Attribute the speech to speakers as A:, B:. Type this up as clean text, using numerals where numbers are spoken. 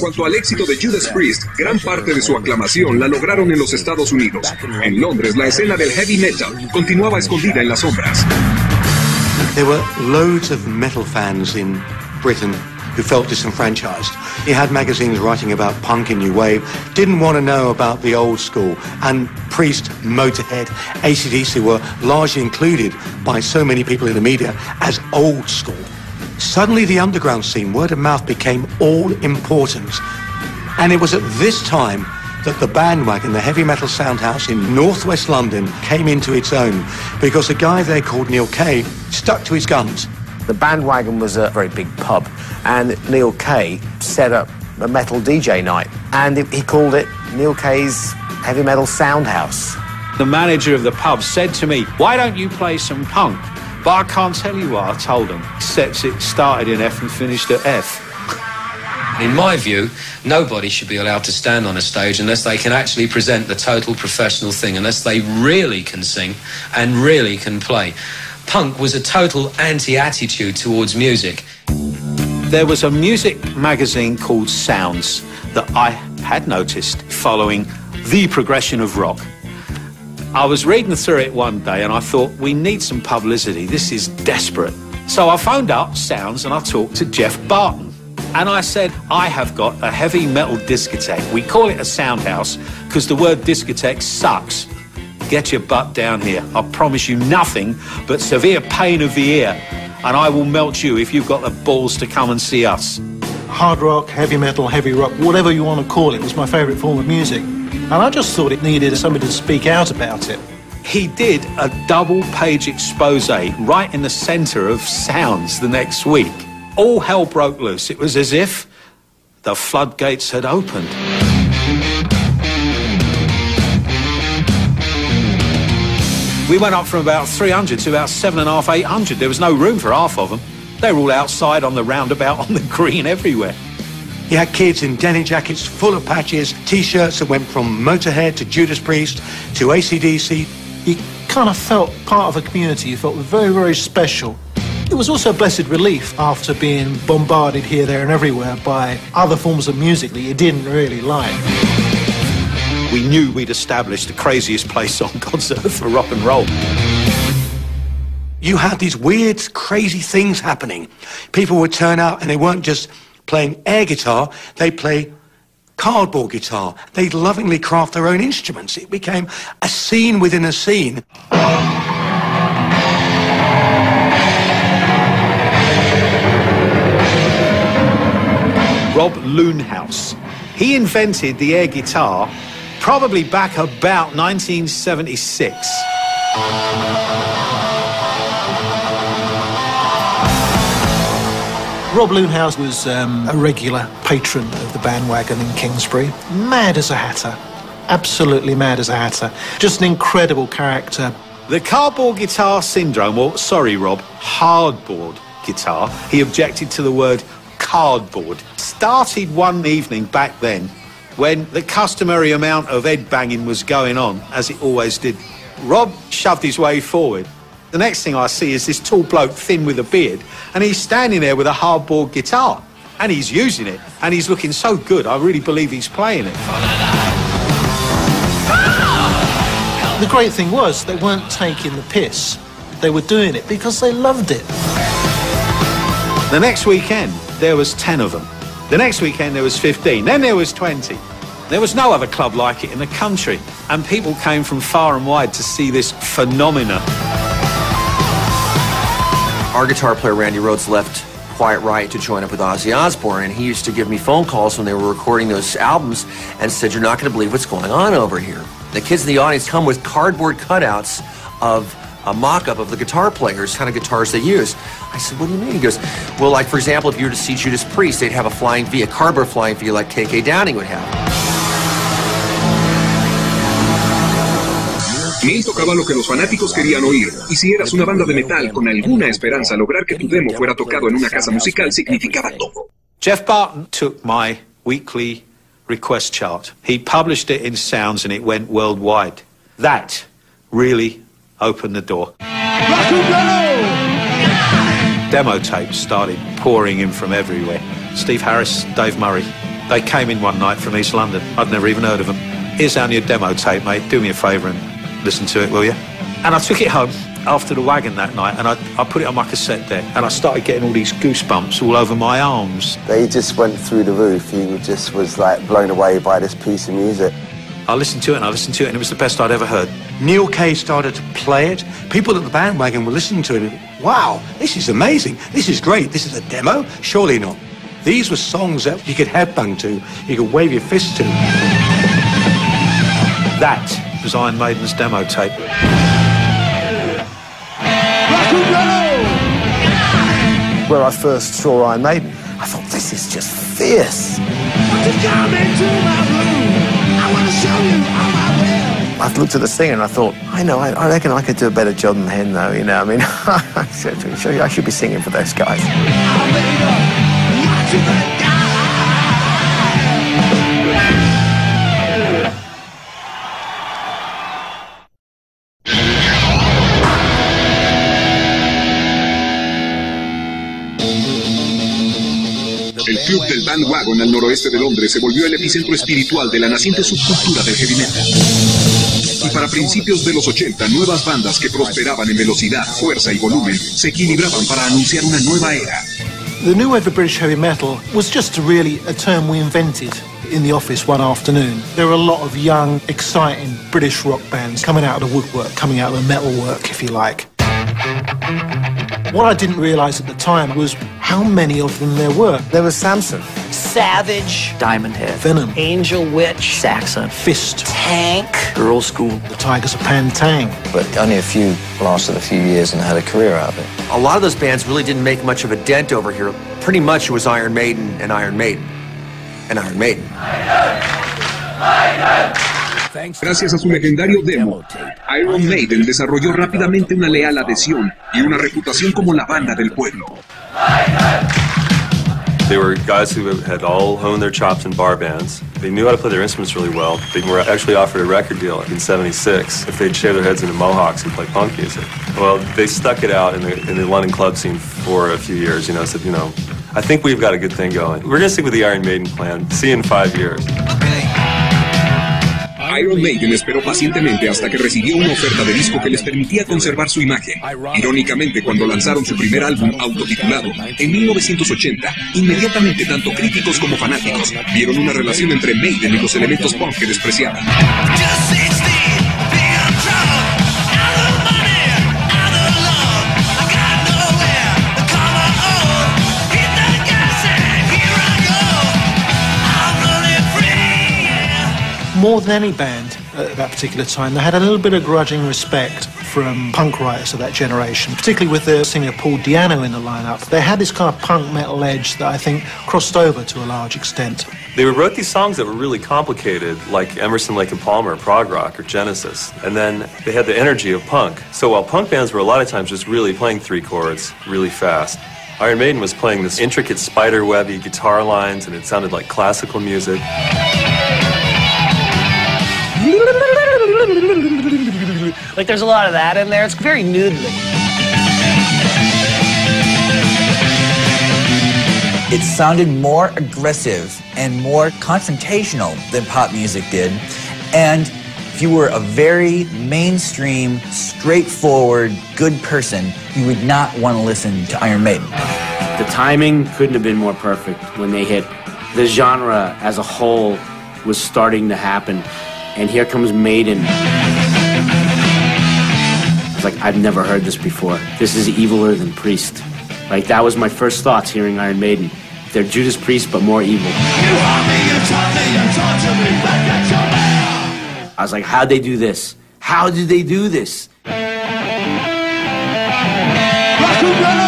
A: cuanto al éxito de Judas Priest, gran parte de su aclamación la lograron en los Estados Unidos. En Londres, la escena del heavy metal continuaba escondida en las sombras.
B: There were loads of metal fans in Britain who felt disenfranchised. He had magazines writing about punk and new wave, didn't want to know about the old school, and Priest, Motorhead, AC/DC were largely included by so many people in the media as old school. Suddenly the underground scene, word of mouth, became all important. And it was at this time that the bandwagon, the heavy metal sound house in northwest London, came into its own, because a guy there called Neil Kay stuck to his guns.
C: The bandwagon was a very big pub, and Neil Kay set up a metal DJ night, and he called it Neil Kay's Heavy Metal Sound House.
D: The manager of the pub said to me, "Why don't you play some punk?" But I can't tell you what I told him. Except it started in F and finished at F.
E: In my view, nobody should be allowed to stand on a stage unless they can actually present the total professional thing, unless they really can sing and really can play. Punk was a total anti-attitude towards music.
D: There was a music magazine called Sounds that I had noticed following the progression of rock. I was reading through it one day and I thought, we need some publicity. This is desperate. So I phoned up Sounds and I talked to Jeff Barton. And I said, I have got a heavy metal discotheque. We call it a sound house because the word discotheque sucks. Get your butt down here. I promise you nothing but severe pain of the ear. And I will melt you if you've got the balls to come and see us.
F: Hard rock, heavy metal, heavy rock, whatever you want to call it, was my favourite form of music. And I just thought it needed somebody to speak out about it.
D: He did a double-page expose right in the centre of Sounds the next week. All hell broke loose. It was as if the floodgates had opened. We went up from about 300 to about 750, 800. There was no room for half of them. They were all outside on the roundabout, on the green, everywhere.
B: You had kids in denim jackets full of patches, T-shirts that went from Motorhead to Judas Priest to AC/DC.
F: You kind of felt part of a community. You felt very, very special. It was also a blessed relief after being bombarded here, there and everywhere by other forms of music that you didn't really like.
D: We knew we'd established the craziest place on God's earth for rock and roll.
B: You had these weird, crazy things happening. People would turn out and they weren't just playing air guitar, they'd play cardboard guitar. They'd lovingly craft their own instruments. It became a scene within a scene.
D: Rob Loonhouse. He invented the air guitar probably back about 1976.
F: Rob Loonhouse was a regular patron of the bandwagon in Kingsbury. Mad as a hatter. Absolutely mad as a hatter. Just an incredible character.
D: The cardboard guitar syndrome, well, sorry, Rob, hardboard guitar. He objected to the word cardboard. Started one evening back then when the customary amount of head banging was going on, as it always did. Rob shoved his way forward. The next thing I see is this tall bloke, thin with a beard, and he's standing there with a hardboard guitar, and he's using it, and he's looking so good, I really believe he's playing it.
F: The great thing was they weren't taking the piss. They were doing it because they loved it.
D: The next weekend, there was 10 of them. The next weekend, there was 15. Then there was 20. There was no other club like it in the country, and people came from far and wide to see this phenomena.
G: Our guitar player, Randy Rhoads, left Quiet Riot to join up with Ozzy Osbourne, and he used to give me phone calls when they were recording those albums and said, "You're not going to believe what's going on over here." The kids in the audience come with cardboard cutouts of a mock-up of the guitar players, kind of guitars they use. I said, "What do you mean?" He goes, "Well, like, for example, if you were to see Judas Priest, they'd have a flying V, a cardboard flying V like KK Downing would have."
A: Neil tocaba lo que los fanáticos querían oír, y si eras una banda de metal con alguna esperanza, lograr que tu demo fuera tocado en una casa musical significaba todo.
D: Jeff Barton took my weekly request chart. He published it in Sounds and it went worldwide. That really opened the door.
F: Rock and roll!
D: Demo tapes started pouring in from everywhere. Steve Harris, Dave Murray, They came in one night from East London. I'd never even heard of them. Here's our new demo tape, mate. Do me a favour and listen to it, will you? And I took it home after the wagon that night, and I put it on my cassette deck, and I started getting all these goosebumps all over my arms.
H: They just went through the roof. He just was like blown away by this piece of music.
D: I listened to it, and I listened to it, and it was the best I'd ever heard.
B: Neil Kay started to play it. People at the bandwagon were listening to it. And, wow, this is amazing. This is great. This is a demo? Surely not. These were songs that you could headbang to, you could wave your fist to.
D: That was Iron Maiden's demo tape.
C: Where I first saw Iron Maiden, I thought, this is just fierce. I looked at the singer and I thought, I reckon I could do a better job than him, though, you know. I mean, I should be singing for those guys.
A: El club del bandwagon al noroeste de Londres se volvió el epicentro espiritual de la naciente subcultura del heavy metal. Y para principios de los 80, nuevas bandas que prosperaban en velocidad, fuerza y volumen se equilibraban para anunciar una nueva era.
F: The new wave of British heavy metal was just really a term we invented in the office one afternoon. There were a lot of young, exciting British rock bands coming out of the woodwork, coming out of the metal work, if you like. What I didn't realise at the time was how many of them there were.
C: There was Samson,
I: Savage, Diamond Head,
F: Venom,
I: Angel Witch, Saxon,
F: Fist,
I: Tank, Girl School,
F: the Tigers of Pantang.
J: But only a few lasted a few years and had a career out of it.
G: A lot of those bands really didn't make much of a dent over here. Pretty much it was Iron Maiden and Iron Maiden and Iron Maiden.
A: Gracias a su legendario demo, Iron Maiden desarrolló rápidamente una leal adhesión y una reputación como la banda del pueblo.
K: They were guys who had all honed their chops in bar bands. They knew how to play their instruments really well. They were actually offered a record deal in '76 if they'd shave their heads into mohawks and play punk music. Well, they stuck it out in the London club scene for a few years. Said, I think we've got a good thing going. We're going to stick with the Iron Maiden plan. See you in 5 years.
A: Iron Maiden esperó pacientemente hasta que recibió una oferta de disco que les permitía conservar su imagen. Irónicamente, cuando lanzaron su primer álbum autotitulado, en 1980, inmediatamente tanto críticos como fanáticos vieron una relación entre Maiden y los elementos punk que despreciaban.
F: More than any band at that particular time, they had a little bit of grudging respect from punk writers of that generation, particularly with the singer Paul Di'Anno in the lineup. They had this kind of punk metal edge that I think crossed over to a large extent.
K: They wrote these songs that were really complicated, like Emerson, Lake and Palmer, prog rock, or Genesis. And then they had the energy of punk. So while punk bands were a lot of times just really playing 3 chords really fast, Iron Maiden was playing this intricate spider-webby guitar lines, and it sounded like classical music.
I: Like there's a lot of that in there. It's very noodly.
L: It sounded more aggressive and more confrontational than pop music did. And if you were a very mainstream, straightforward, good person, you would not want to listen to Iron Maiden.
M: The timing couldn't have been more perfect when they hit. The genre as a whole was starting to happen. And here comes Maiden. It's like, I've never heard this before. This is eviler than Priest. Like, that was my first thoughts hearing Iron Maiden. They're Judas Priest, but more evil. I was like, how'd they do this? How did they do this? Rock and roll!